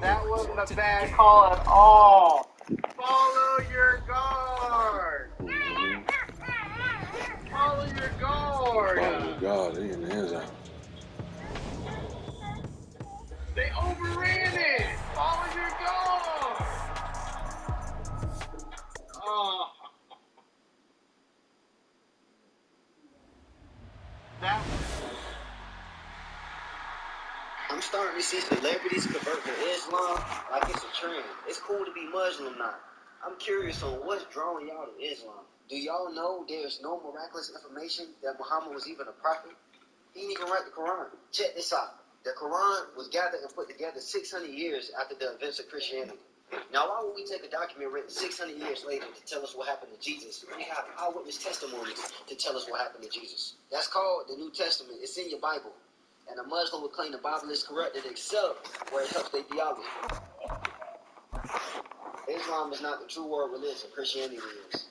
That wasn't a bad call at all. Follow your guard. Follow your guard. Follow your guard. They in the end zone. They overran it. Follow your guard. Oh. That was... I'm starting to see celebrities convert to Islam like it's a trend. It's cool to be Muslim now. I'm curious on what's drawing y'all to Islam. Do y'all know there's no miraculous information that Muhammad was even a prophet? He didn't even write the Quran. Check this out. The Quran was gathered and put together 600 years after the events of Christianity. Now, why would we take a document written 600 years later to tell us what happened to Jesus? We have eyewitness testimonies to tell us what happened to Jesus. That's called the New Testament. It's in your Bible. And a Muslim would claim the Bible is corrupted except where it helps their theology. Islam is not the true world religion. Christianity is.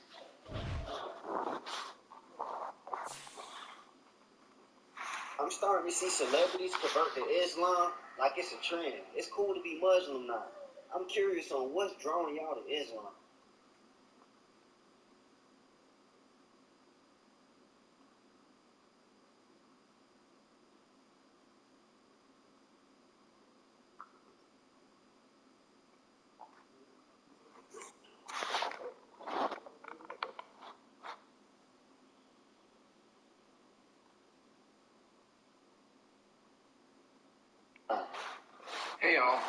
I'm starting to see celebrities convert to Islam like it's a trend. It's cool to be Muslim now. I'm curious on what's drawing y'all to Islam. Hey, y'all.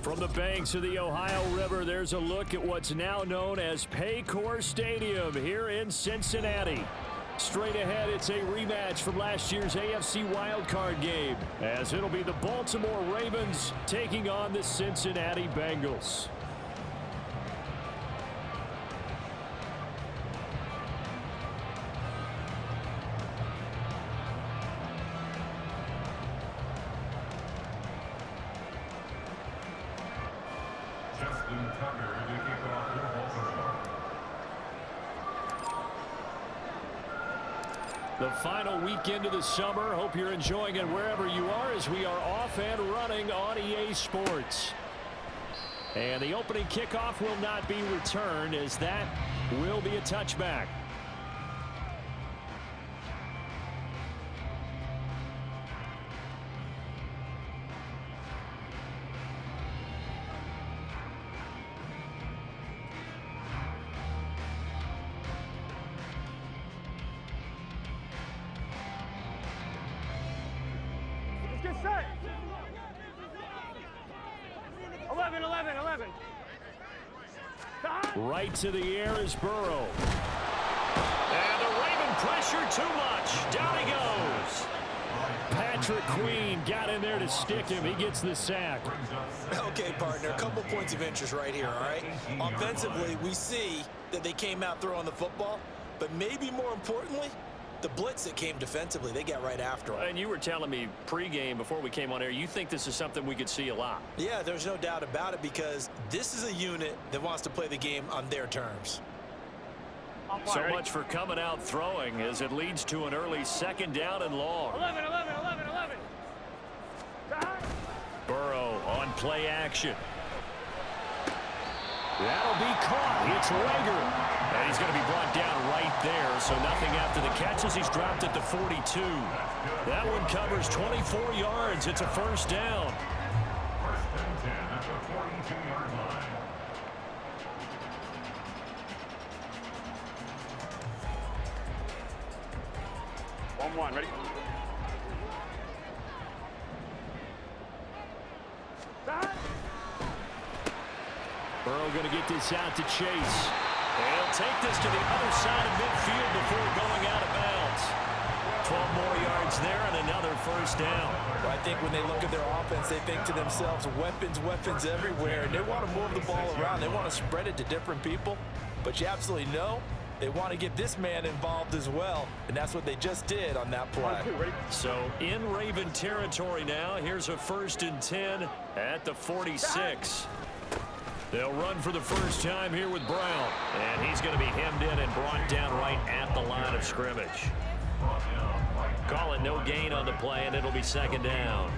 From the banks of the Ohio River, there's a look at what's now known as Paycor Stadium here in Cincinnati. Straight ahead, it's a rematch from last year's AFC wildcard game, as it'll be the Baltimore Ravens taking on the Cincinnati Bengals. The final weekend of the summer. Hope you're enjoying it wherever you are as we are off and running on EA Sports. And the opening kickoff will not be returned, as that will be a touchback. Set. 11. Right to the air is Burrow. And the Raven pressure too much. Down he goes. Patrick Queen got in there to stick him. He gets the sack. Okay, partner, a couple points of interest right here, all right? Offensively, we see that they came out throwing the football, but maybe more importantly, the blitz that came defensively, they got right after him. And you were telling me pregame before we came on air, you think this is something we could see a lot. Yeah, there's no doubt about it because this is a unit that wants to play the game on their terms. So much for coming out throwing as it leads to an early second down and long. 11. Burrow on play action. That'll be caught. It's Rager. And he's going to be brought down right there, so nothing after the catch as he's dropped at the 42. That one covers 24 yards. It's a first down. First and 10 at the 42-yard line. One, ready? Burrow going to get this out to Chase. And he'll take this to the other side of midfield before going out of bounds. 12 more yards there and another first down. Well, I think when they look at their offense, they think to themselves, weapons everywhere, and they want to move the ball around. They want to spread it to different people, but you absolutely know they want to get this man involved as well, and that's what they just did on that play. So in Raven territory now, here's a first and 10 at the 46. They'll run for the first time here with Brown. And he's going to be hemmed in and brought down right at the line of scrimmage. Call it no gain on the play, and it'll be second down.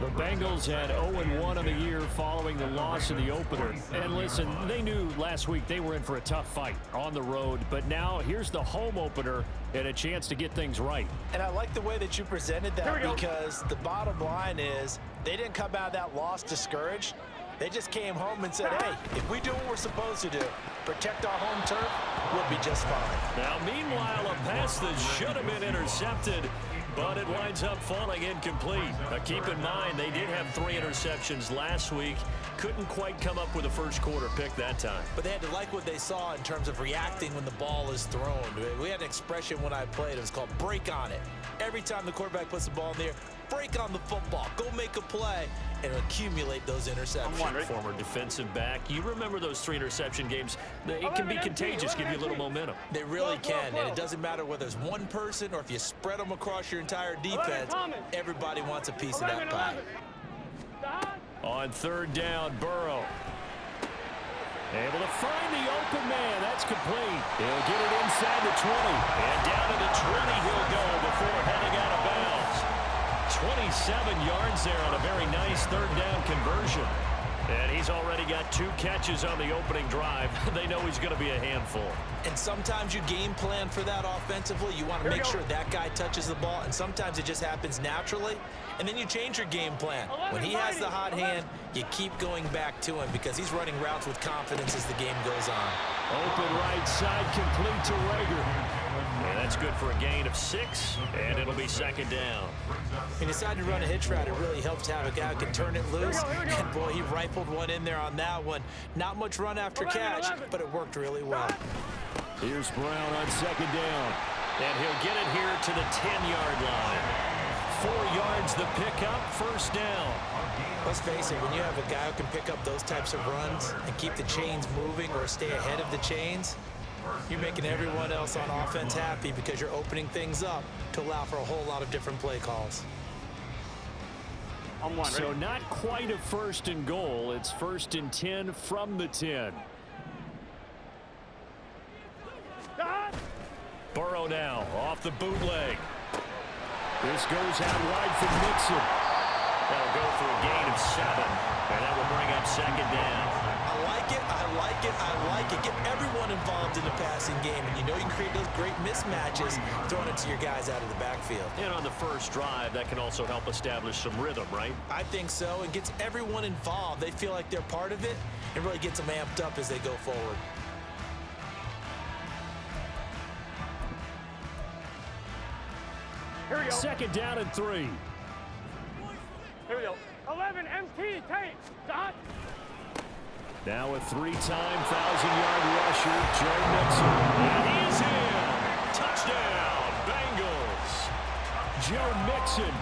The Bengals had 0-1 on the year following the loss in the opener. And listen, they knew last week they were in for a tough fight on the road. But now here's the home opener and a chance to get things right. And I like the way that you presented that because the bottom line is they didn't come out of that loss discouraged. They just came home and said, hey, if we do what we're supposed to do, protect our home turf, we'll be just fine. Now, meanwhile, a pass that should have been intercepted, but it winds up falling incomplete. Now, keep in mind, they did have 3 interceptions last week. Couldn't quite come up with a first quarter pick that time. But they had to like what they saw in terms of reacting when the ball is thrown. We had an expression when I played. It was called break on it. Every time the quarterback puts the ball in the air, break on the football. Go make a play and accumulate those interceptions. Former defensive back. You remember those 3 interception games. It can be contagious, give you a little momentum. They really can, and it doesn't matter whether it's one person or if you spread them across your entire defense, everybody wants a piece of that pie. On third down, Burrow. Able to find the open man. That's complete. He'll get it inside the 20. And down to the 20 he'll go before heading out of bounds. 27 yards there on a very nice third down conversion. And he's already got 2 catches on the opening drive. They know he's going to be a handful. And sometimes you game plan for that offensively. You want to make sure that guy touches the ball, and sometimes it just happens naturally. And then you change your game plan. When he has the hot hand, you keep going back to him because he's running routes with confidence as the game goes on. Open right side, complete to Rager. And that's good for a gain of 6, and it'll be second down. He decided to run a hitch route. It really helps to have a guy who can turn it loose. And, boy, he rifled one in there on that one. Not much run after catch, but it worked really well. Here's Brown on second down. And he'll get it here to the 10-yard line. 4 yards the pickup, first down. Let's face it, when you have a guy who can pick up those types of runs and keep the chains moving or stay ahead of the chains, you're making everyone else on offense happy because you're opening things up to allow for a whole lot of different play calls. So not quite a first and goal. It's first and 10 from the 10. Burrow now off the bootleg. This goes out wide for Mixon. That'll go for a gain of 7, and that will bring up second down. I like it, I like it, I like it. Get everyone involved in the passing game, and you know you can create those great mismatches throwing it to your guys out of the backfield. And on the first drive, that can also help establish some rhythm, right? I think so, and gets everyone involved. They feel like they're part of it, and really gets them amped up as they go forward. Here we go. Second down and 3. Here we go. 11 MT tape. Dot. Now a 3-time 1,000-yard rusher, Joe Mixon. And he is in. Touchdown, Bengals. Joe Mixon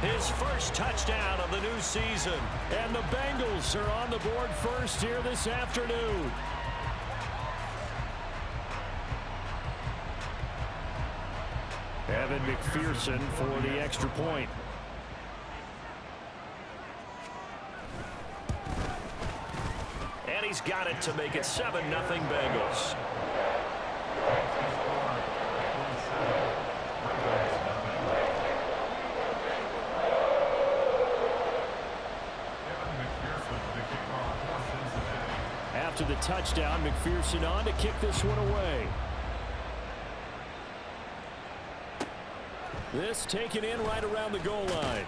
His first touchdown of the new season. And the Bengals are on the board first here this afternoon. Evan McPherson for the extra point. And he's got it to make it 7-0 Bengals. After the touchdown, McPherson on to kick this one away. This taken in right around the goal line.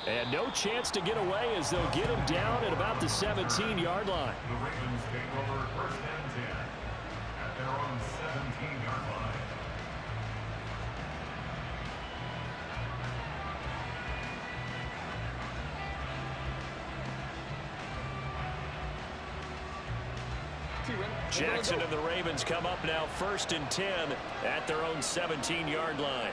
And no chance to get away as they'll get him down at about the 17-yard line. The Ravens take over first and 10 at their own 17-yard line. Jackson and the Ravens come up now first and 10 at their own 17-yard line.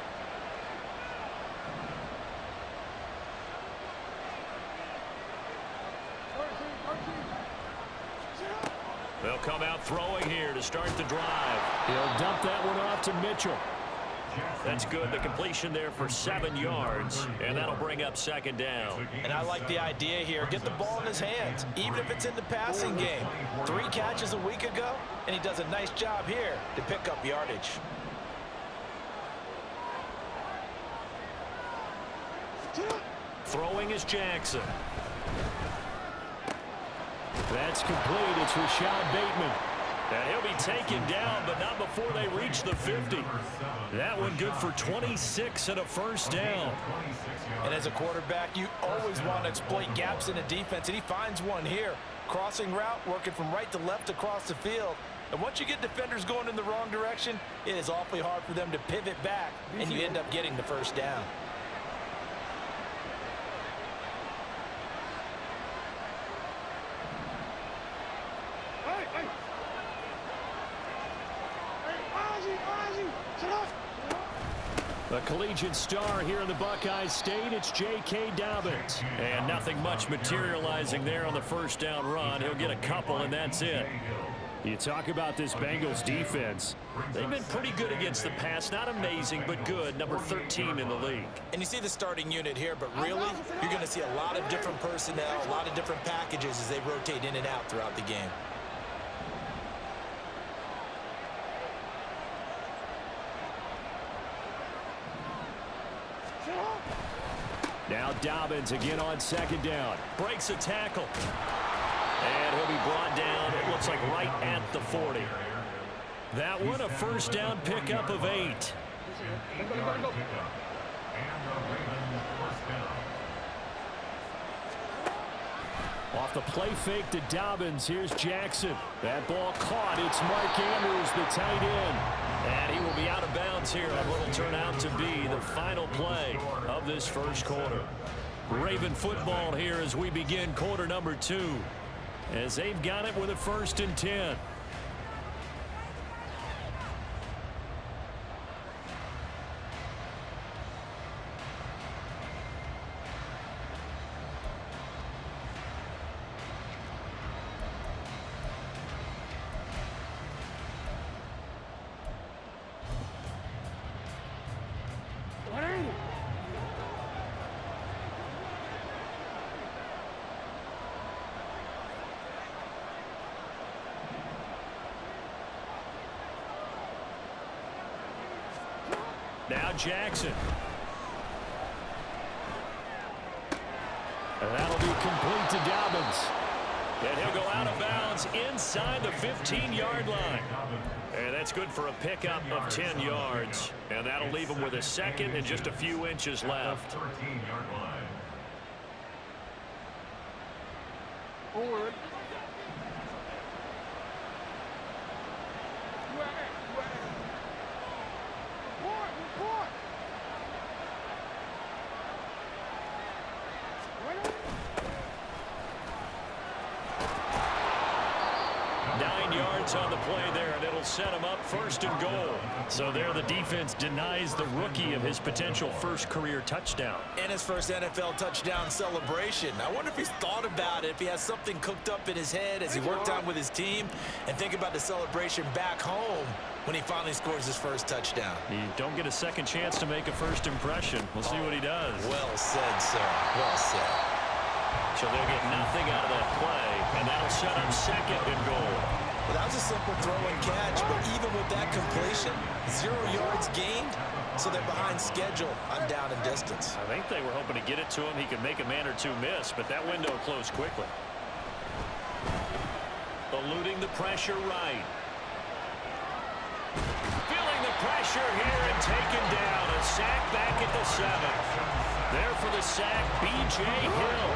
They'll come out throwing here to start the drive. He'll dump that one off to Mitchell. That's good. The completion there for 7 yards, and that'll bring up second down. And I like the idea here. Get the ball in his hands, even if it's in the passing game. 3 catches a week ago, and he does a nice job here to pick up yardage. Throwing is Jackson. That's complete. It's Rashad Bateman. And he'll be taken down, but not before they reach the 50. That one good for 26 and a first down. And as a quarterback, you always want to exploit gaps in a defense, and he finds one here. Crossing route, working from right to left across the field. And once you get defenders going in the wrong direction, it is awfully hard for them to pivot back, and you end up getting the first down. The collegiate star here in the Buckeye State, it's J.K. Dobbins. And nothing much materializing there on the first down run. He'll get a couple, and that's it. You talk about this Bengals defense. They've been pretty good against the pass. Not amazing, but good. Number 13 in the league. And you see the starting unit here, but really, you're going to see a lot of different personnel, a lot of different packages as they rotate in and out throughout the game. Now Dobbins again on second down. Breaks a tackle. And he'll be brought down, it looks like right at the 40. That one a first down pickup of 8. Off the play fake to Dobbins, here's Jackson. That ball caught, it's Mark Andrews, the tight end. And he will be out of bounds here on what will turn out to be the final play of this first quarter. Raven football here as we begin quarter number 2. As they've got it with a first and 10. Now Jackson. And that'll be complete to Dobbins. And he'll go out of bounds inside the 15-yard line. And that's good for a pickup of 10 yards. And that'll leave him with a second and just a few inches left. 13-yard line. Forward. Report. 9 yards on the play there, and it'll will set him up 1st and goal. So there the defense denies the rookie of his potential first career touchdown. And his first NFL touchdown celebration. I wonder if he's thought about it, if he has something cooked up in his head as he worked on with his team, and think about the celebration back home when he finally scores his first touchdown. You don't get a second chance to make a first impression. We'll see what he does. Well said, sir. Well said. So they'll get nothing out of that play, and that'll set up 2nd and goal. Well, that was a simple throw and catch, but even with that completion, 0 yards gained, so they're behind schedule on down and distance. I think they were hoping to get it to him. He could make a man or two miss, but that window closed quickly. Eluding the pressure right. Feeling the pressure here and taken down. A sack back at the 7. There for the sack, B.J. Hill.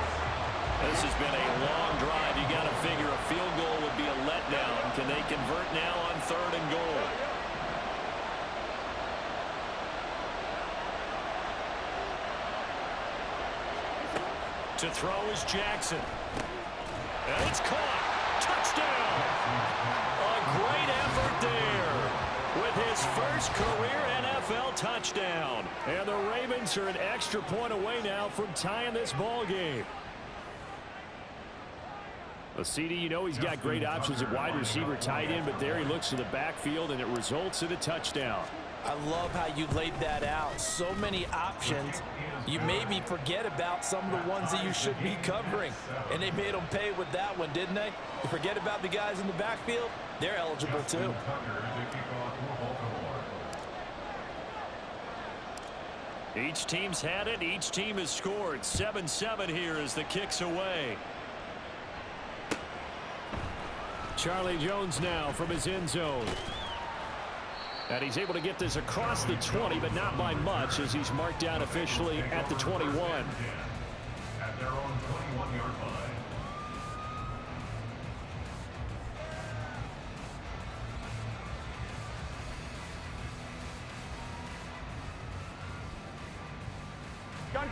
This has been a long drive. You got to figure a field goal would be a letdown. Can they convert now on 3rd and goal? To throw is Jackson. And it's caught. Touchdown. A great effort there with his first career NFL touchdown. And the Ravens are an extra point away now from tying this ball game. Well, CD, you know he's got great options at wide receiver, tight end, but there he looks to the backfield, and it results in a touchdown. I love how you laid that out. So many options. You maybe forget about some of the ones that you should be covering. And they made them pay with that one, didn't they? You forget about the guys in the backfield. They're eligible too. Each team's had it. Each team has scored. 7-7 here as the kick's away. Charlie Jones now from his end zone. And he's able to get this across the 20, but not by much, as he's marked down officially at the 21. At their own 21-yard line.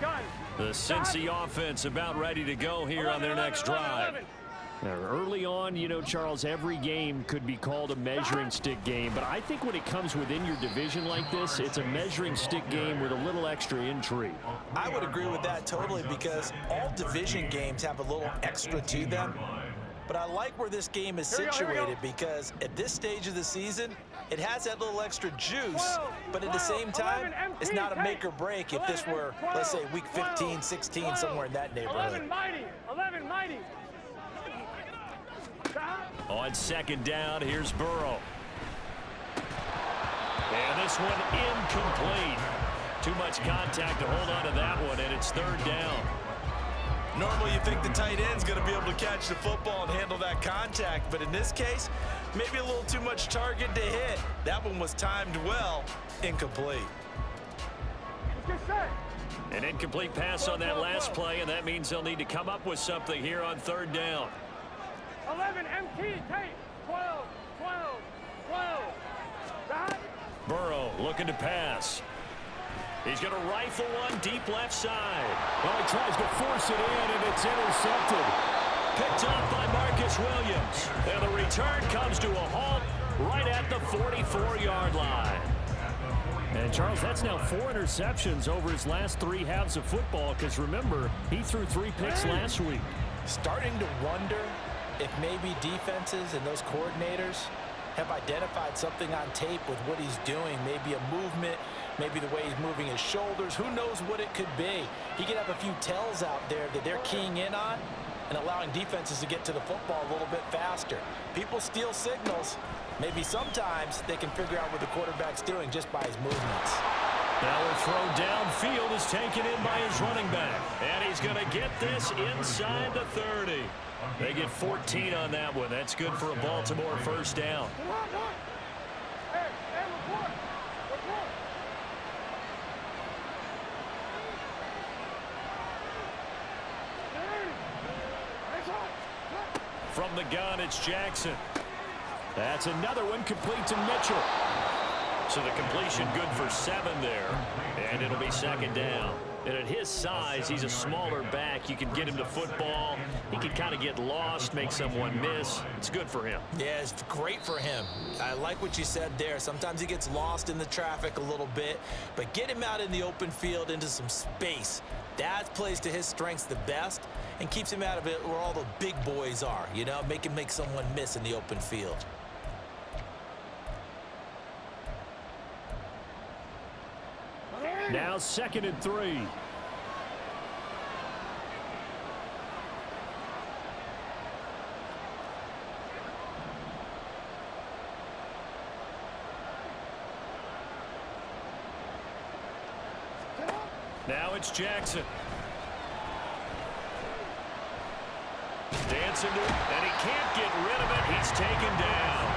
Gun. The Cincy offense about ready to go here on their next drive. Now, early on, you know, Charles, every game could be called a measuring stick game, but I think when it comes within your division like this, it's a measuring stick game with a little extra intrigue. I would agree with that totally, because all division games have a little extra to them. But I like where this game is situated, because at this stage of the season, it has that little extra juice, but at the same time, it's not a make or break if this were, let's say, week 15, 16, somewhere in that neighborhood. 11 mighty. On 2nd down, here's Burrow. And this one incomplete. Too much contact to hold on to that one, and it's 3rd down. Normally you think the tight end's going to be able to catch the football and handle that contact, but in this case, maybe a little too much target to hit. That one was timed well, incomplete. An incomplete pass on that last play, and that means they'll need to come up with something here on 3rd down. 11 MT, tape, 12. Burrow looking to pass. He's going to rifle one deep left side. Well, he tries to force it in, and it's intercepted. Picked up by Marcus Williams. And the return comes to a halt right at the 44-yard line. And, Charles, that's now 4 interceptions over his last 3 halves of football, because, remember, he threw 3 picks last week. Starting to wonder if maybe defenses and those coordinators have identified something on tape with what he's doing. Maybe a movement, maybe the way he's moving his shoulders. Who knows what it could be? He could have a few tells out there that they're keying in on and allowing defenses to get to the football a little bit faster. People steal signals. Maybe sometimes they can figure out what the quarterback's doing just by his movements. Now a throw downfield is taken in by his running back. And he's going to get this inside the 30. They get 14 on that one. That's good for a Baltimore 1st down. From the gun, it's Jackson. That's another one complete to Mitchell. So the completion good for 7 there. And it'll be 2nd down. And at his size, he's a smaller back. You can get him to football. He can kind of get lost, make someone miss. It's good for him. Yeah, it's great for him. I like what you said there. Sometimes he gets lost in the traffic a little bit, but get him out in the open field into some space. That plays to his strengths the best and keeps him out of it where all the big boys are, you know, make him make someone miss in the open field. Now 2nd and 3. Now it's Jackson. Dancing to it, and he can't get rid of it. He's taken down.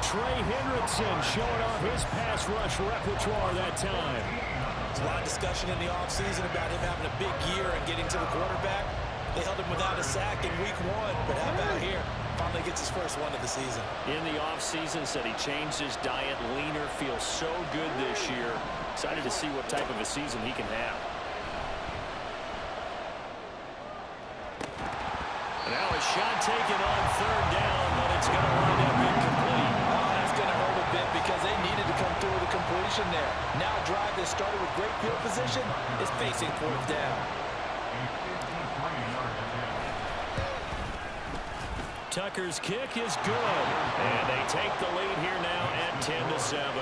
Trey Hendrickson showing off his pass rush repertoire that time. There's a lot of discussion in the offseason about him having a big year and getting to the quarterback. They held him without a sack in week 1, but how about here? Finally gets his first one of the season. In the offseason, said he changed his diet, leaner, feels so good this year. Excited to see what type of a season he can have. Now a shot taken on 3rd down, but it's going to wind up incomplete. Oh, that's going to hurt a bit because they needed to come through with a completion there. Now a drive that started with great field position is facing 4th down. Tucker's kick is good, and they take the lead here now at 10-7.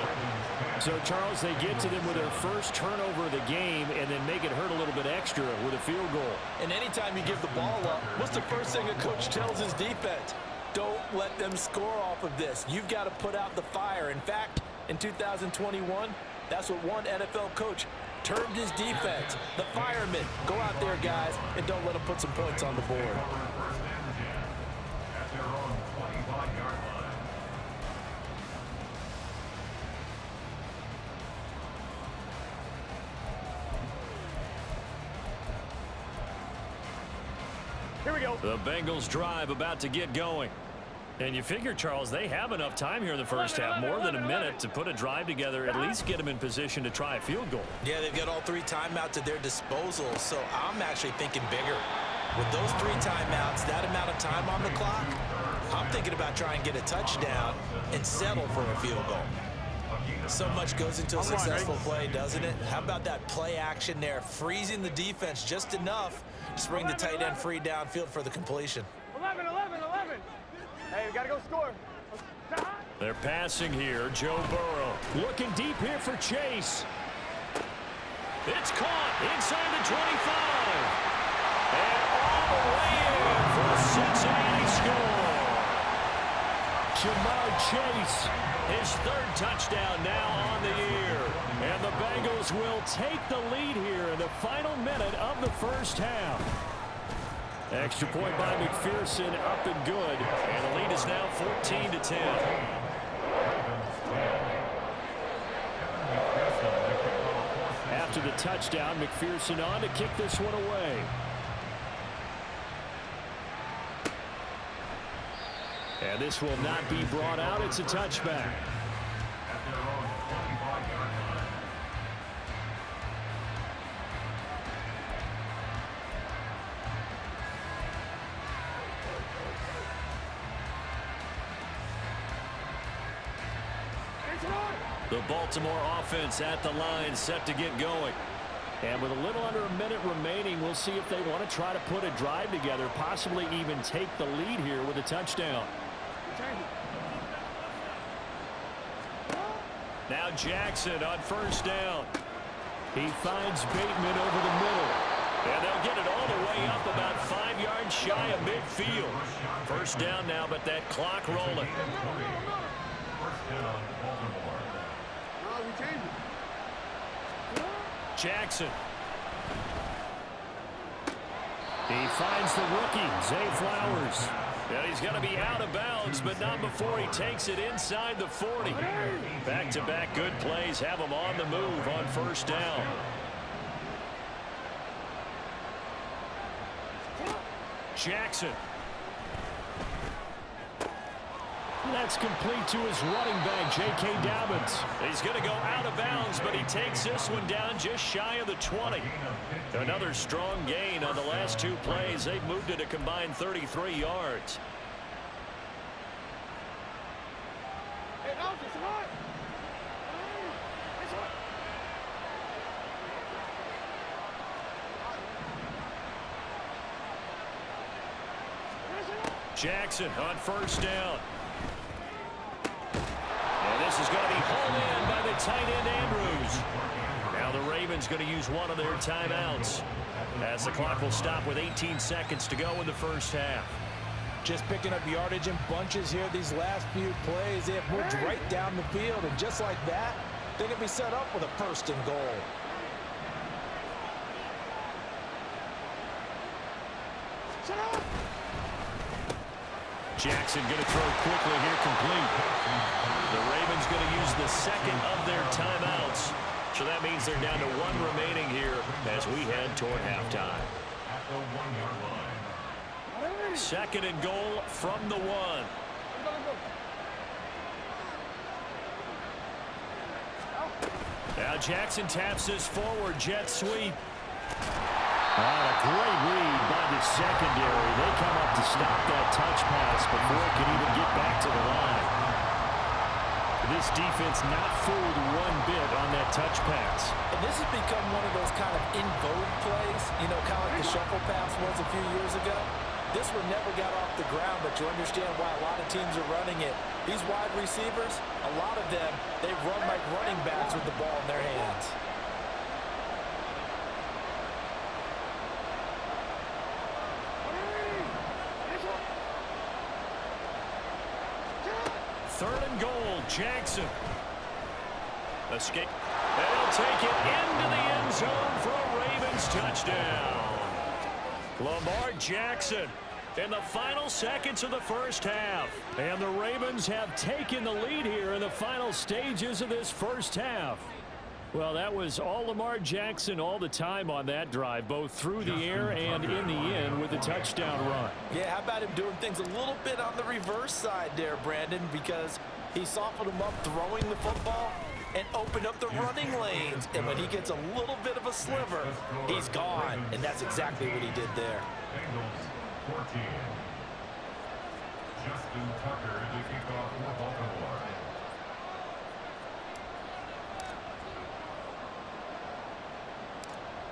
So, Charles, they get to them with their first turnover of the game and then make it hurt a little bit extra with a field goal. And anytime you give the ball up, what's the first thing a coach tells his defense? Don't let them score off of this. You've got to put out the fire. In fact, in 2021, that's what one NFL coach termed his defense, the firemen. Go out there, guys, and don't let them put some points on the board. Here we go. The Bengals drive about to get going. And you figure, Charles, they have enough time here in the first half, more than a minute, to put a drive together, at least get them in position to try a field goal. Yeah, they've got all 3 timeouts at their disposal, so I'm actually thinking bigger. With those 3 timeouts, that amount of time on the clock, I'm thinking about trying to get a touchdown and settle for a field goal. So much goes into a successful play, doesn't it? How about that play action there, freezing the defense just enough to bring the tight end free downfield for the completion. 11. Hey, we got to go score. They're passing here. Joe Burrow looking deep here for Chase. It's caught inside the 25. And all the way in for a Cincinnati score. Jamar Chase, his 3rd touchdown now on the year. And the Bengals will take the lead here in the final minute of the first half. Extra point by McPherson, up and good. And the lead is now 14-10. After the touchdown, McPherson on to kick this one away. And this will not be brought out. It's a touchback. The Baltimore offense at the line, set to get going. And with a little under a minute remaining, we'll see if they want to try to put a drive together, possibly even take the lead here with a touchdown. Now Jackson on 1st down. He finds Bateman over the middle. And they'll get it all the way up about 5 yards shy of midfield. 1st down now, but that clock rolling. Jackson. He finds the rookie, Zay Flowers. Now he's going to be out of bounds, but not before he takes it inside the 40. Back-to-back good plays have him on the move on 1st down. Jackson. That's complete to his running back, J.K. Dobbins. He's going to go out of bounds, but he takes this one down just shy of the 20. Another strong gain on the last two plays. They've moved it a combined 33 yards. Jackson on first down. And this is going to be hauled in by the tight end, Andrews. Now the Ravens going to use one of their timeouts as the clock will stop with 18 seconds to go in the first half. Just picking up yardage in bunches here these last few plays. They have moved right down the field, and just like that, they can be set up with a first and goal. Jackson going to throw quickly here, complete. The Ravens going to use the second of their timeouts. So that means they're down to one remaining here as we head toward halftime. At the 1-yard line. Second and goal from the 1. Now Jackson taps this forward, jet sweep. A great read by the secondary. They come up to stop that touch pass before it can even get back to the line. This defense not fooled one bit on that touch pass. And this has become one of those kind of in vogue plays, you know, kind of like the shuffle pass was a few years ago. This one never got off the ground, but you understand why a lot of teams are running it. These wide receivers, a lot of them, they run like running backs with the ball in their hands. Third and goal, Jackson. Escape. They'll take it into the end zone for a Ravens touchdown. Lamar Jackson in the final seconds of the first half. And the Ravens have taken the lead here in the final stages of this first half. Well, that was all Lamar Jackson all the time on that drive, both through the air and in the end with the touchdown run. Yeah, how about him doing things a little bit on the reverse side there, Brandon, because he softened him up throwing the football and opened up the running lanes. And when he gets a little bit of a sliver, he's gone. And that's exactly what he did there. Bengals 14. Justin Tucker to kick off for Baltimore.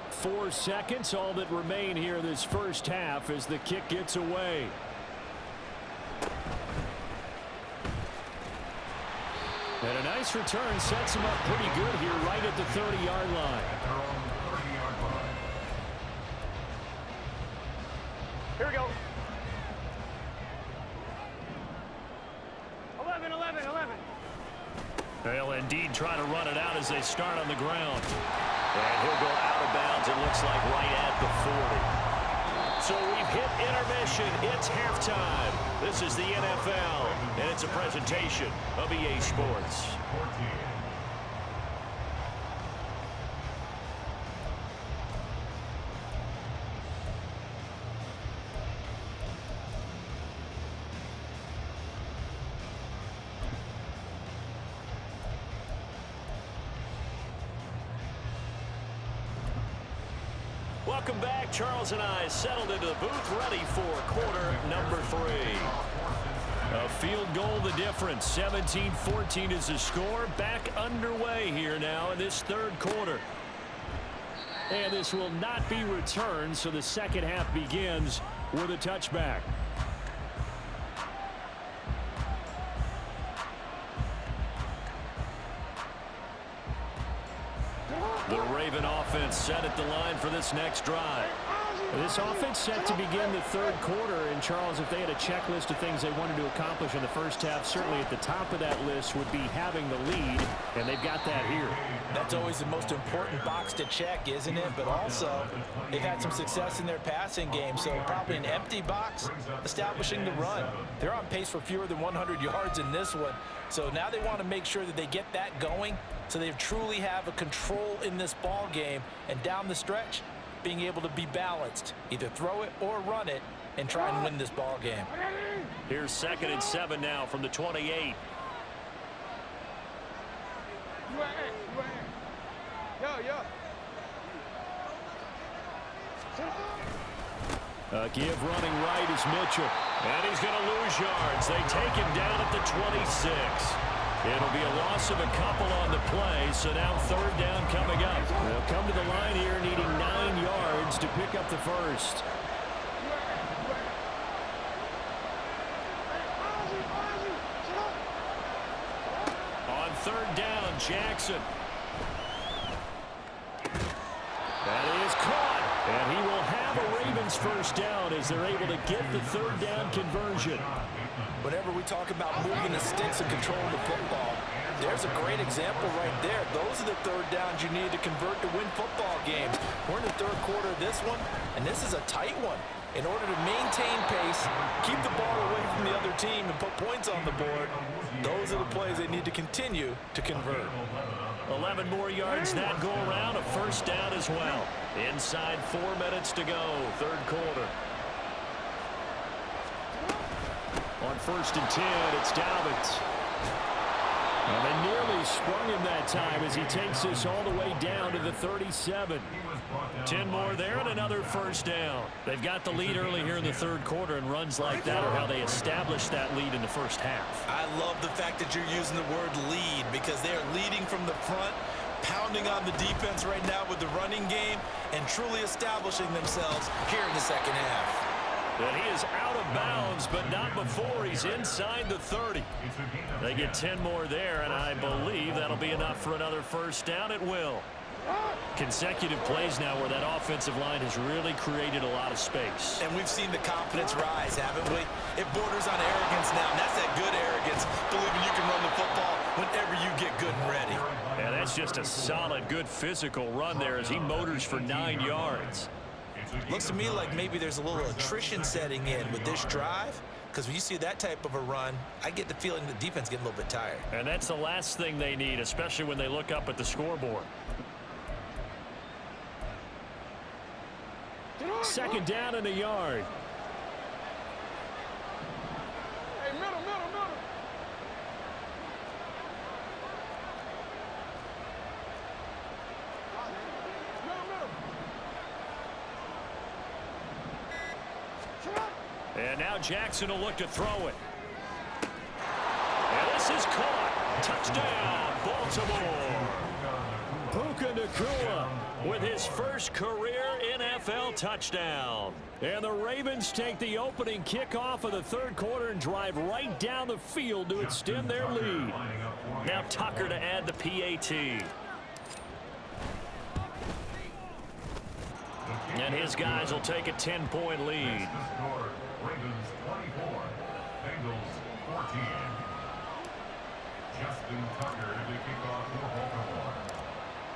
Four seconds, all that remain here this first half as the kick gets away. And a nice return sets him up pretty good here right at the 30-yard line. At their own 30-yard line. Here we go. 11. They'll indeed try to run it out as they start on the ground. And he'll go out of bounds, it looks like, right at the 40. So we've hit intermission. It's halftime. This is the NFL, and it's a presentation of EA Sports. 14. Welcome back. Charles and I settled into the booth, ready for quarter number 3. A field goal the difference. 17-14 is the score. Back underway here now in this third quarter. And this will not be returned, so the second half begins with a touchback. The Raven offense set at the line for this next drive. This offense set to begin the third quarter. And, Charles, if they had a checklist of things they wanted to accomplish in the first half, certainly at the top of that list would be having the lead, and they've got that here. That's always the most important box to check, isn't it? But also, they've had some success in their passing game, so probably an empty box establishing the run. They're on pace for fewer than 100 yards in this one, so now they want to make sure that they get that going so they truly have a control in this ball game, and down the stretch, being able to be balanced, either throw it or run it, and try and win this ball game. Here's 2nd and 7 now from the 28. A give running right is Mitchell. And he's going to lose yards. They take him down at the 26. It'll be a loss of a couple on the play, so now 3rd down coming up. They'll come to the line here needing 9 yards to pick up the first. On 3rd down, Jackson. That is caught. And he will have a Ravens first down as they're able to get the 3rd down conversion. Whenever we talk about moving the sticks and controlling the football, there's a great example right there. Those are the 3rd downs you need to convert to win football games. We're in the 3rd quarter of this one, and this is a tight one. In order to maintain pace, keep the ball away from the other team, and put points on the board, those are the plays they need to continue to convert. 11 more yards that go around, a first down as well. Inside 4 minutes to go, 3rd quarter. On 1st and 10, it's Dobbins. And they nearly sprung him that time as he takes this all the way down to the 37. 10 more there and another first down. They've got the lead early here in the 3rd quarter, and runs like that are how they establish that lead in the first half. I love the fact that you're using the word lead, because they are leading from the front, pounding on the defense right now with the running game, and truly establishing themselves here in the 2nd half. And he is out of bounds, but not before he's inside the 30. They get 10 more there, and I believe that'll be enough for another first down. It will. Consecutive plays now where that offensive line has really created a lot of space. And we've seen the confidence rise, haven't we? It borders on arrogance now, and that's that good arrogance, believing you can run the football whenever you get good and ready. And that's just a solid, good physical run there as he motors for 9 yards. Looks to me like maybe there's a little attrition setting in with this drive, because when you see that type of a run, I get the feeling the defense getting a little bit tired. And that's the last thing they need, especially when they look up at the scoreboard. 2nd down and a yard. Hey, middle. And now Jackson will look to throw it. And this is caught. Touchdown, Baltimore. Puka Nacua with his first career NFL touchdown. And the Ravens take the opening kickoff of the 3rd quarter and drive right down the field to extend their lead. Now Tucker to add the PAT. And his guys will take a 10-point lead. Ravens 24, Bengals 14. Justin Tucker to kick off for Baltimore.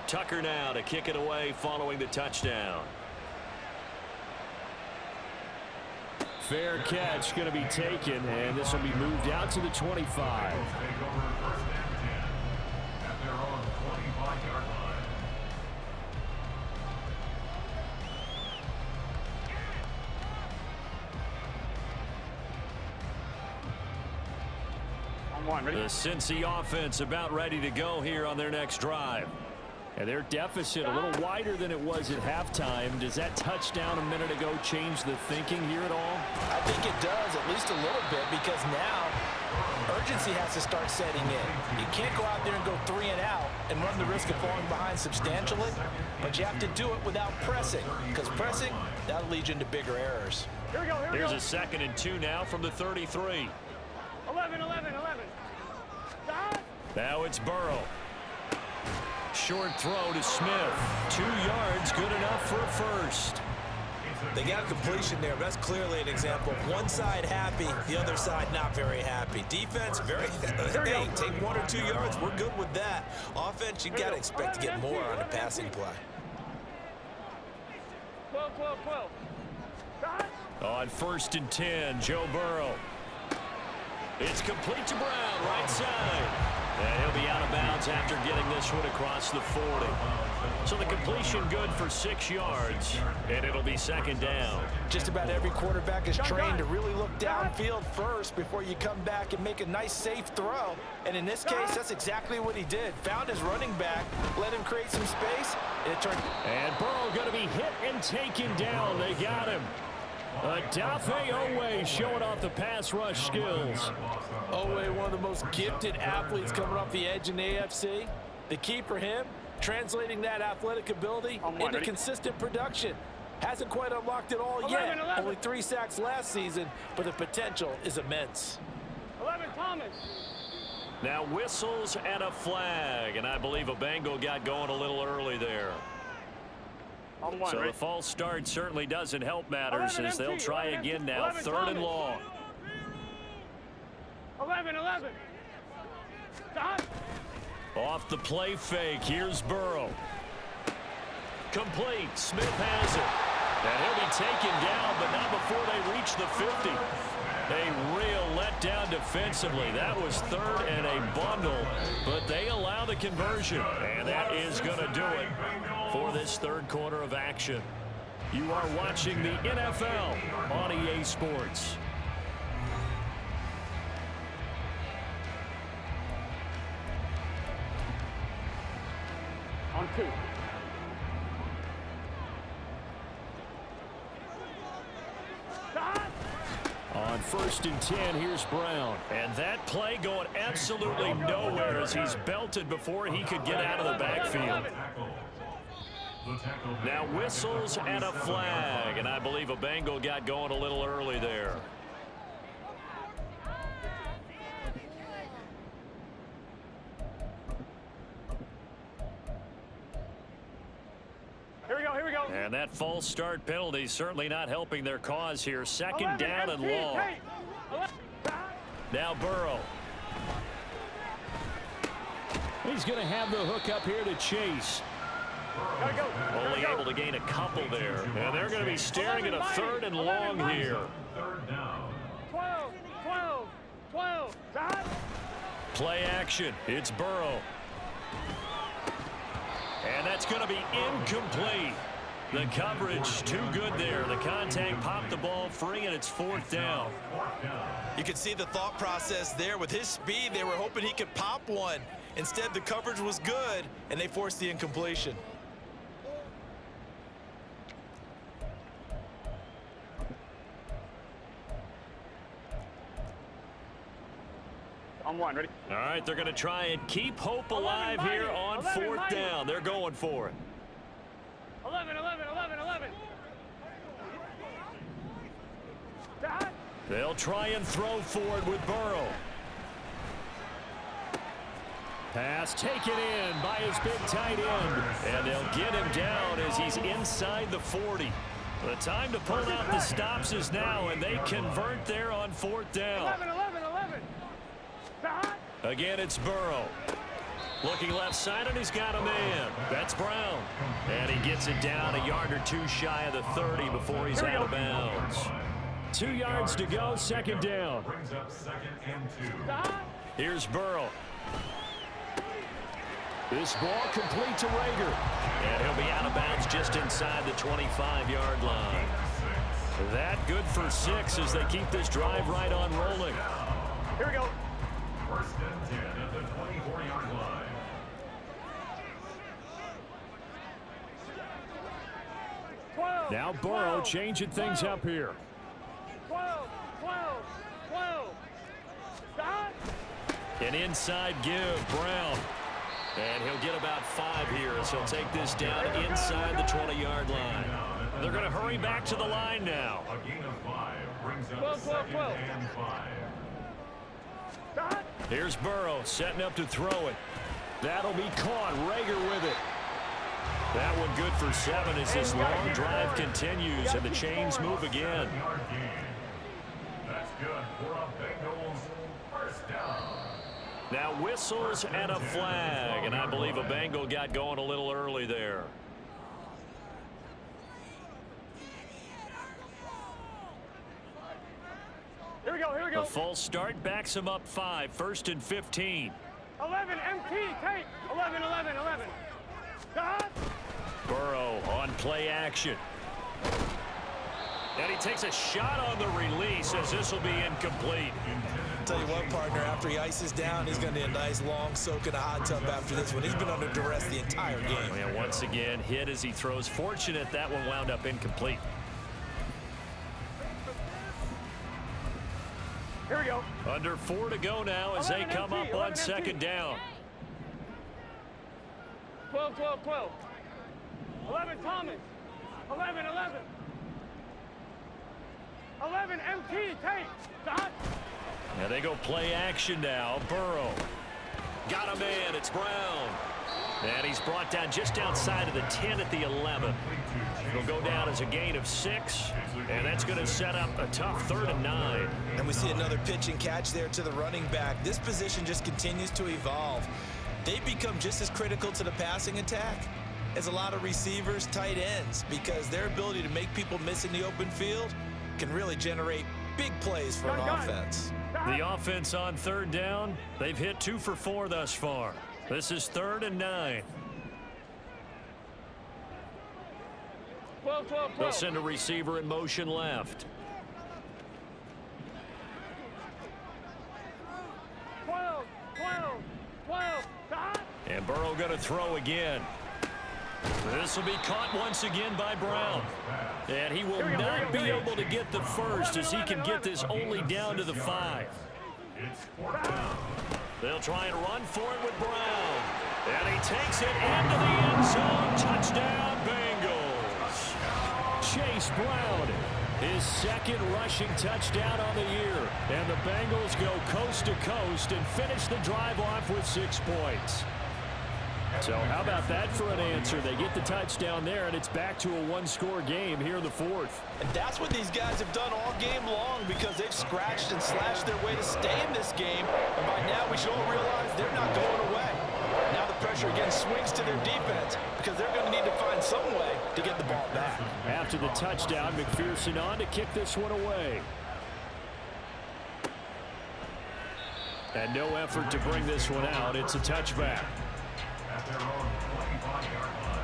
Tucker now to kick it away following the touchdown. Fair catch going to be taken, and this will be moved out to the 25. Take over 1st and 10 at their own 25-yard line. The Cincy offense about ready to go here on their next drive. And their deficit a little wider than it was at halftime. Does that touchdown a minute ago change the thinking here at all? I think it does, at least a little bit, because now urgency has to start setting in. You can't go out there and go 3 and out and run the risk of falling behind substantially, but you have to do it without pressing, because pressing, that'll lead you into bigger errors. Here we go. Here's a 2nd and 2 now from the 33. 11. Now it's Burrow. Short throw to Smith. 2 yards, good enough for a first. They got a completion there. That's clearly an example of one side happy, the other side not very happy. Defense, very, hey, take 1 or 2 yards. We're good with that. Offense, you got to expect to get more on the passing play. 12. On 1st and 10, Joe Burrow. It's complete to Brown, right side. And he'll be out of bounds after getting this one across the 40. So the completion good for 6 yards, and it'll be second down. Just about every quarterback is trained to really look downfield first before you come back and make a nice, safe throw. And in this case, that's exactly what he did. Found his running back, let him create some space, and it turned. And Burrow going to be hit and taken down. They got him. Odafe Owe showing off the pass rush skills. Owe, one of the most gifted athletes coming off the edge in the AFC. The key for him, translating that athletic ability into consistent production. Hasn't quite unlocked it all yet. Only 3 sacks last season, but the potential is immense. 11, Thomas. Now whistles and a flag, and I believe a Bengal got going a little early there. So the false start certainly doesn't help matters as they'll try again now. 3rd and long. 11. Stop. Off the play fake, here's Burrow. Complete, Smith has it. And he'll be taken down, but not before they reach the 50. A real letdown defensively. That was 3rd and a bundle, but they allow the conversion. And that is going to do it for this 3rd quarter of action. You are watching the NFL on EA Sports. On 2. On 1st and 10, here's Brown. And that play going absolutely nowhere as he's belted before he could get out of the backfield. Now whistles and a flag, and I believe a Bengal got going a little early there. Here we go. And that false start penalty certainly not helping their cause here. 2nd down and long. Now Burrow. He's going to have the hook up here to Chase. Only able to gain a couple there. And they're going to be staring at a 3rd and long here. 12. Play action. It's Burrow. And that's going to be incomplete. The coverage too good there. The contact popped the ball free, and it's 4th down. You can see the thought process there. With his speed, they were hoping he could pop one. Instead, the coverage was good, and they forced the incompletion. On 1, ready? All right, they're going to try and keep hope alive here on 4th down. They're going for it. 11. They'll try and throw for it with Burrow. Pass taken in by his big tight end. And they'll get him down as he's inside the 40. The time to pull out the stops is now, and they convert there on 4th down. 11. Again, it's Burrow. Looking left side, and he's got a man. That's Brown. And he gets it down a yard or 2 shy of the 30 before he's out of bounds. 2 yards to go, 2nd down. Brings up 2nd and 2. Here's Burrow. This ball complete to Rager. And he'll be out of bounds just inside the 25-yard line. That good for 6 as they keep this drive right on rolling. Here we go. 1st and 10 at the 24-yard line. Now Burrow changing things up here. 12. Stop. An inside give, Brown. And he'll get about 5 here as he'll take this down inside the 20-yard line. They're going to hurry back to the line now. A gain of 5 brings up 2nd and 5. Stop. Here's Burrow setting up to throw it. That'll be caught. Rager with it. That one good for 7 as this long drive continues and the chains move again. That's good for a Bengals 1st down. Now whistles and a flag, and I believe a Bengal got going a little early there. Here we go. The false start backs him up 5, 1st and 15. 11 MT tape. 11, 11, 11. Stop. Burrow on play action. And he takes a shot on the release as this will be incomplete. Tell you what, partner, after he ices down, he's going to need a nice long soak in a hot tub after this one. He's been under duress the entire game. And once again, hit as he throws. Fortunate that one wound up incomplete. Here we go. Under 4 to go now as they come up on second down. 12, 12, 12. 11 Thomas. 11, 11. 11 MT tape. Stop. And they go play action now. Burrow. Got a man. It's Brown. And he's brought down just outside of the 10 at the 11. It'll go down as a gain of 6. And that's going to set up a tough 3rd and 9. And we see another pitch and catch there to the running back. This position just continues to evolve. They become just as critical to the passing attack as a lot of receivers, tight ends, because their ability to make people miss in the open field can really generate big plays for an offense. The offense on 3rd down, they've hit 2 for 4 thus far. This is 3rd and 9. 12, 12, 12. They'll send a receiver in motion left. 12, 12, 12. Stop. And Burrow going to throw again. This will be caught once again by Brown. And he will not be able to get the first as he can get this only down to the 5. They'll try and run for it with Brown. And he takes it into the end zone. Touchdown, Bengals. Chase Brown, his 2nd rushing touchdown on the year. And the Bengals go coast to coast and finish the drive off with 6 points. So how about that for an answer? They get the touchdown there, and it's back to a 1-score game here in the 4th. And that's what these guys have done all game long, because they've scratched and slashed their way to stay in this game. And by now, we should all realize they're not going away. Now the pressure again swings to their defense, because they're going to need to find some way to get the ball back. After the touchdown, McPherson on to kick this one away. And no effort to bring this one out. It's a touchback. At their own 25-yard line.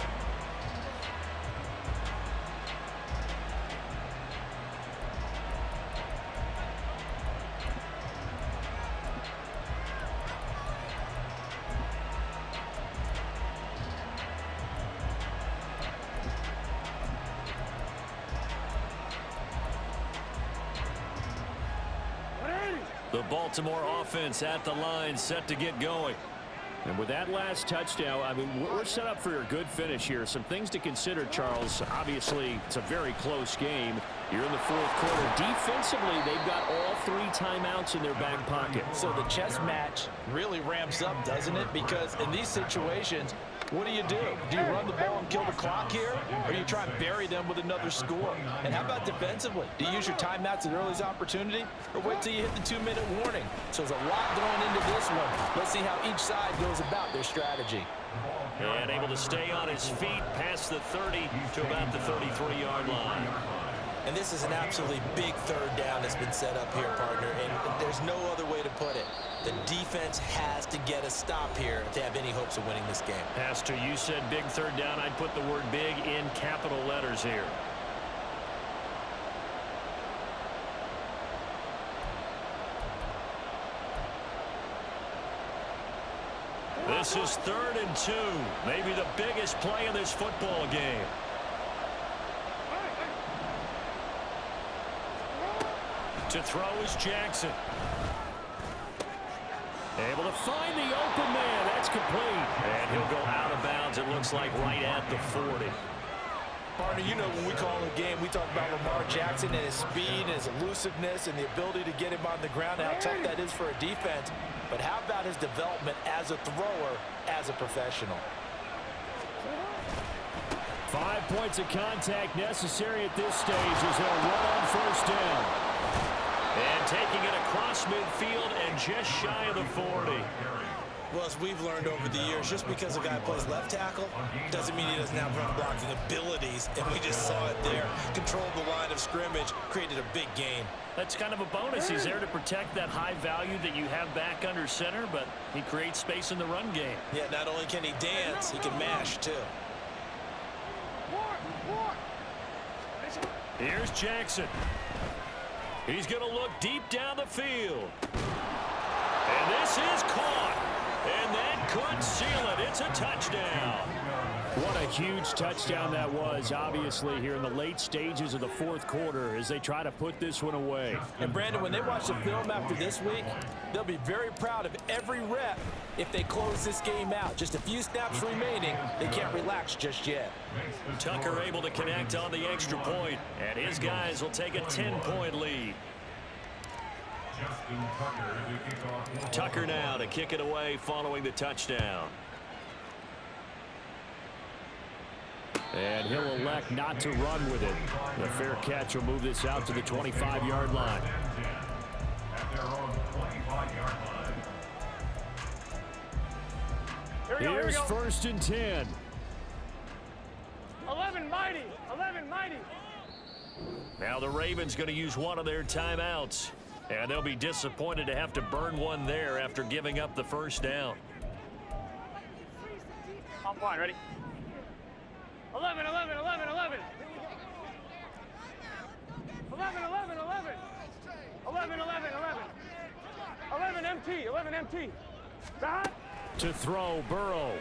The Baltimore offense at the line, set to get going. And with that last touchdown, I mean, we're set up for a good finish here. Some things to consider, Charles. Obviously, it's a very close game. You're in the 4th quarter. Defensively, they've got all 3 timeouts in their back pocket. So the chess match really ramps up, doesn't it? Because in these situations, what do? Do you run the ball and kill the clock here, or do you try and bury them with another score? And how about defensively? Do you use your timeouts at earliest opportunity, or wait till you hit the 2-minute warning? So there's a lot going into this one. Let's see how each side goes about their strategy. And able to stay on his feet past the 30 to about the 33-yard line. And this is an absolutely big 3rd down that's been set up here, partner, and there's no other way to put it. The defense has to get a stop here if they have any hopes of winning this game. Pastor, you said big 3rd down. I'd put the word big in capital letters here. This is 3rd and 2. Maybe the biggest play in this football game. To throw is Jackson. Able to find the open man. That's complete. And he'll go out of bounds, it looks like, right at the 40. Partner, you know when we call a game, we talk about Lamar Jackson and his speed and his elusiveness and the ability to get him on the ground and how tough that is for a defense. But how about his development as a thrower, as a professional? 5 points of contact necessary at this stage as they'll run on 1st down. And taking it across midfield and just shy of the 40. Well, as we've learned over the years, just because a guy plays left tackle doesn't mean he doesn't have run blocking abilities, and we just saw it there. Controlled the line of scrimmage, created a big gain. That's kind of a bonus. He's there to protect that high value that you have back under center, but he creates space in the run game. Yeah, not only can he dance, he can mash, too. Here's Jackson. He's going to look deep down the field. And this is caught. And that could seal it. It's a touchdown. What a huge touchdown that was, obviously, here in the late stages of the fourth quarter as they try to put this one away. And, Brandon, when they watch the film after this week, they'll be very proud of every rep if they close this game out. Just a few snaps remaining. They can't relax just yet. Tucker able to connect on the extra point, and his guys will take a 10-point lead. Tucker now to kick it away following the touchdown. And he'll elect not to run with it. The fair catch will move this out to the 25-yard line. Here's first and 10. 11 mighty. 11 mighty. Now the Ravens going to use one of their timeouts. And they'll be disappointed to have to burn one there after giving up the first down. On point, ready? 11, 11, 11, 11. 11, 11, 11. 11, 11, 11. 11 MT, 11 MT. Back. To throw, Burrow.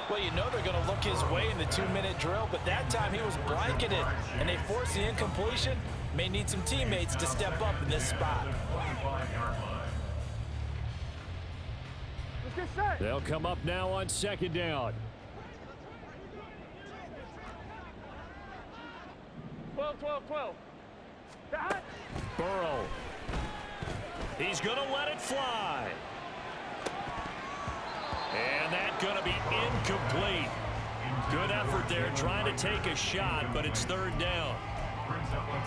Well, you know they're going to look his way in the 2-minute drill, but that time he was blanketed, and they forced the incompletion. May need some teammates to step up in this spot. Let's get set. They'll come up now on second down. 12, 12, 12. Back. Burrow. He's going to let it fly. And that's going to be incomplete. Good effort there trying to take a shot, but it's third down.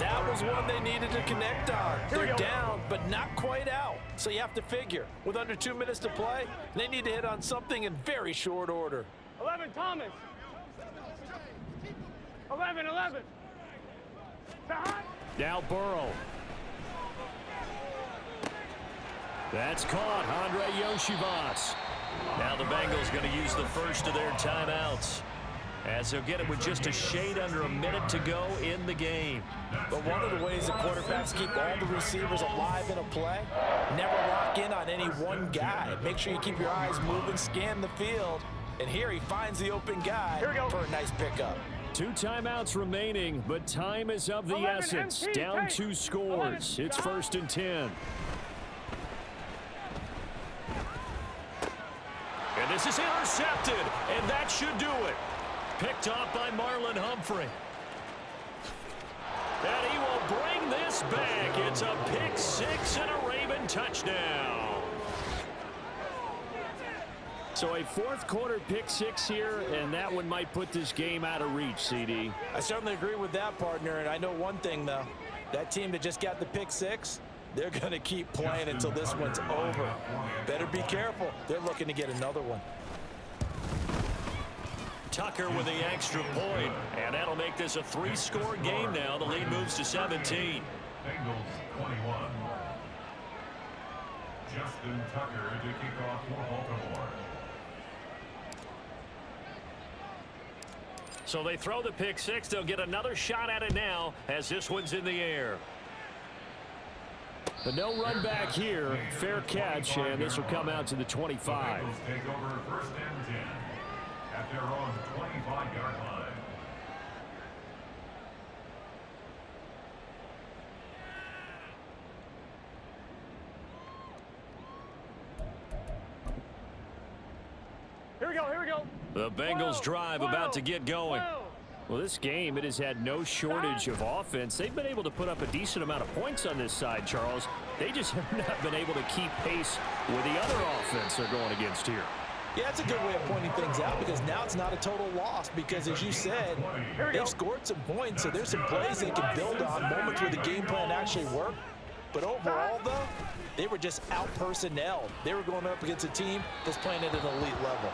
That was one they needed to connect on. They're down, but not quite out. So you have to figure, with under 2 minutes to play, they need to hit on something in very short order. 11 Thomas. 11, 11. Back. Now Burrow. That's caught, Andre Yoshivas. Now the Bengals going to use the first of their timeouts, as they'll get it with just a shade under a minute to go in the game. But one of the ways the quarterbacks keep all the receivers alive in a play, never lock in on any one guy. Make sure you keep your eyes moving, scan the field. And here he finds the open guy for a nice pickup. 2 timeouts remaining, but time is of the essence. MT, Down take. 2 scores. 11, it's first and 10. And this is intercepted, and that should do it. Picked off by Marlon Humphrey. And he will bring this back. It's a pick 6 and a Raven touchdown. So a fourth quarter pick 6 here, and that one might put this game out of reach, CD. I certainly agree with that, partner, and I know one thing, though. That team that just got the pick 6, they're going to keep playing until this one's over. Better be careful. They're looking to get another one. Tucker with the extra point, and that'll make this a 3-score game now. The lead moves to 17. Bengals 21. Justin Tucker to kick off for Baltimore. So they throw the pick 6. They'll get another shot at it now as this one's in the air. But no run back here. Fair catch, and this will come out to the 25. Bengals take over first and 10 at their own 25-yard line. Here we go, here we go. The Bengals drive about to get going. Well, this game, it has had no shortage of offense. They've been able to put up a decent amount of points on this side, Charles. They just have not been able to keep pace with the other offense they're going against here. Yeah, that's a good way of pointing things out, because now it's not a total loss, because as you said, they've scored some points, so there's some plays they can build on, moments where the game plan actually worked. But overall, though, They were just out-personnelled. They were going up against a team that's playing at an elite level.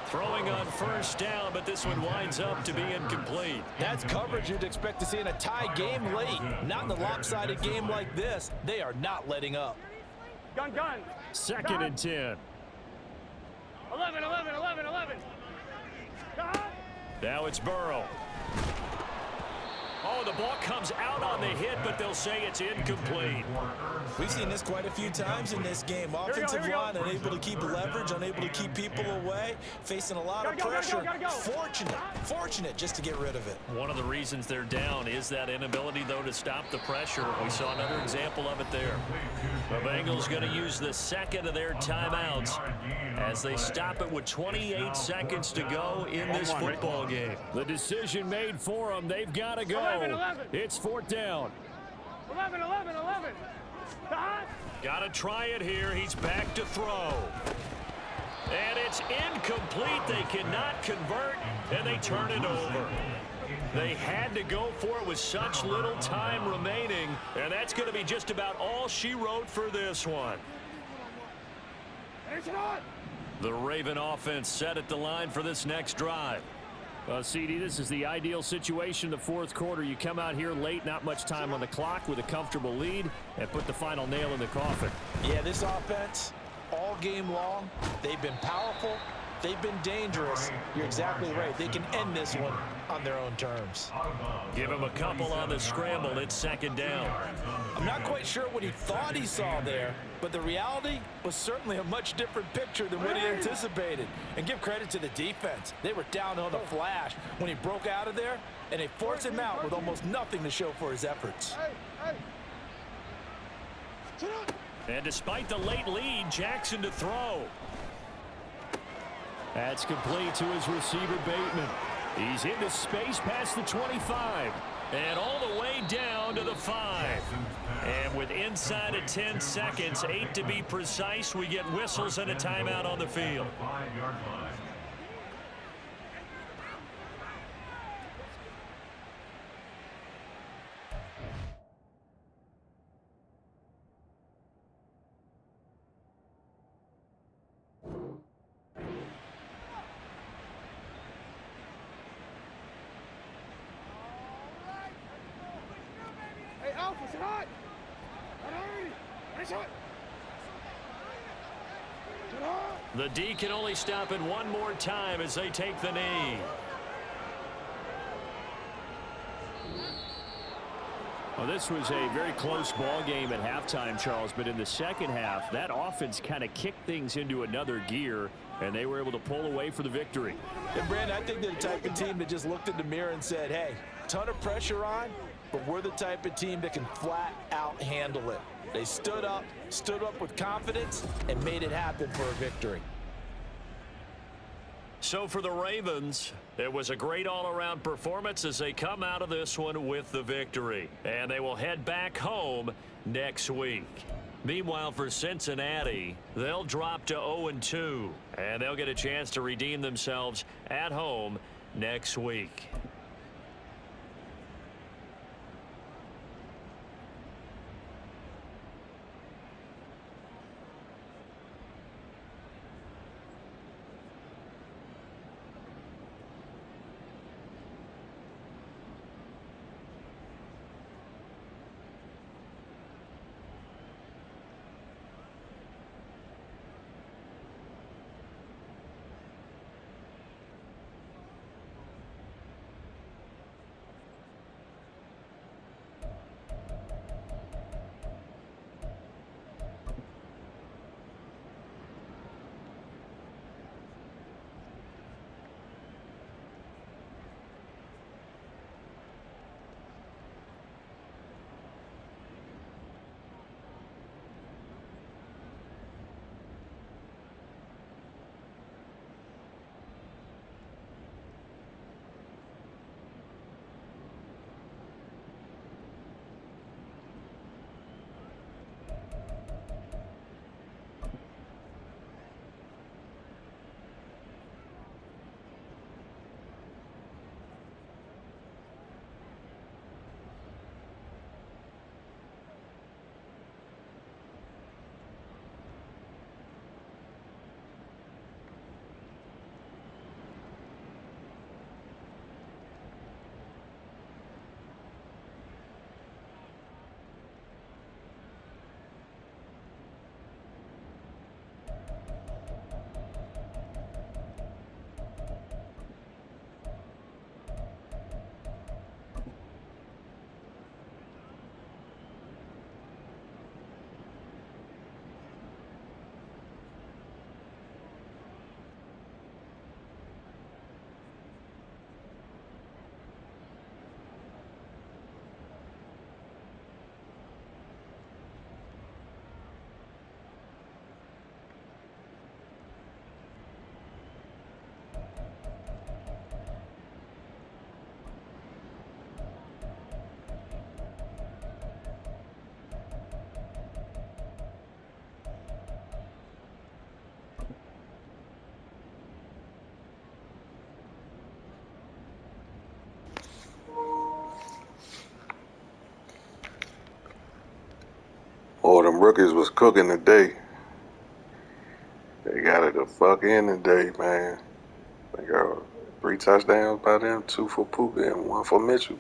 Throwing on first down, but this one winds up to be incomplete. That's coverage you'd expect to see in a tie game late. Not in a lopsided game like this. They are not letting up. Gun. Second and 10. 11. Now it's Burrow. Oh, the ball comes out on the hit, but they'll say it's incomplete. We've seen this quite a few times in this game. Offensive line unable to keep leverage, unable to keep people away, facing a lot of pressure. Fortunate just to get rid of it. One of the reasons they're down is that inability, though, to stop the pressure. We saw another example of it there. The Bengals going to use the second of their timeouts as they stop it with 28 seconds to go in this football game. The decision made for them. They've got to go. 11. It's fourth down. 11. Got to try it here. He's back to throw. And it's incomplete. They cannot convert, and they turn it over. They had to go for it with such little time remaining, and that's going to be just about all she wrote for this one. The Raven offense set at the line for this next drive. CD, this is the ideal situation in the fourth quarter. You come out here late, not much time on the clock, with a comfortable lead, and put the final nail in the coffin. Yeah, this offense, all game long, they've been powerful. They've been dangerous. You're exactly right. They can end this one on their own terms. Give him a couple on the scramble. It's second down. I'm not quite sure what he thought he saw there, but the reality was certainly a much different picture than what he anticipated. And give credit to the defense. They were down on the flash when he broke out of there, and they forced him out with almost nothing to show for his efforts. And despite the late lead, Jackson to throw. That's complete to his receiver, Bateman. He's into space past the 25. And all the way down to the 5. And with inside of 10 seconds, 8 to be precise, we get whistles and a timeout on the field. 5-yard line. The D can only stop it one more time as they take the knee. Well, this was a very close ball game at halftime, Charles, but in the second half, that offense kind of kicked things into another gear, and they were able to pull away for the victory. And, Brandon, I think they're the type of team that just looked in the mirror and said, hey, ton of pressure on, but we're the type of team that can flat out handle it. They stood up with confidence, and made it happen for a victory. So for the Ravens, it was a great all-around performance as they come out of this one with the victory. And they will head back home next week. Meanwhile, for Cincinnati, they'll drop to 0-2, and they'll get a chance to redeem themselves at home next week. rookies was cooking today. They got it the fuck in today, man. They got 3 touchdowns by them, 2 for Puka and 1 for Mitchell.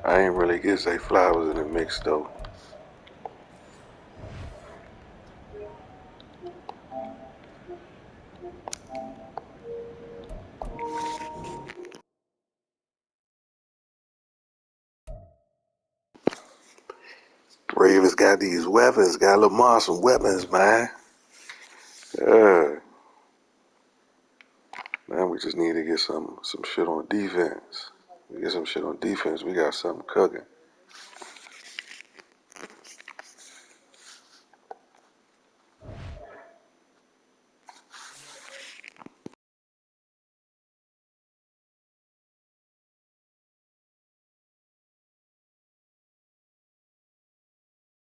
I ain't really get Zay Flowers in the mix though. Ravens got these weapons, got Lamar some weapons, man. Yeah. Now we just need to get some shit on defense. We get some shit on defense, we got something cooking.